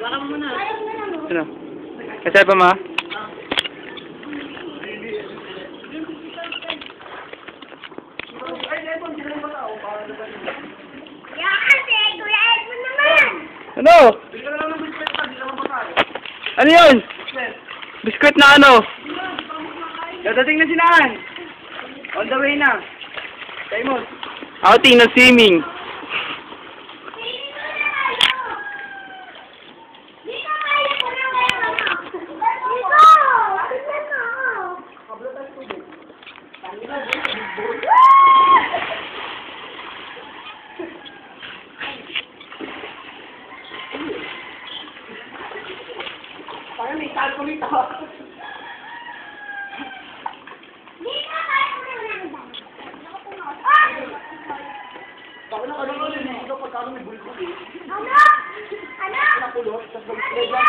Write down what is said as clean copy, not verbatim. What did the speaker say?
Baka mo muna. Ano? Kasi pa ma? Ano? Ano yun? Biskuit na ano? Dadating na sinahan. On the way na. Simon. Outing na swimming. Parang may calculator. Ano? Ano? Ano? Nakulot, tapos mag-play lang.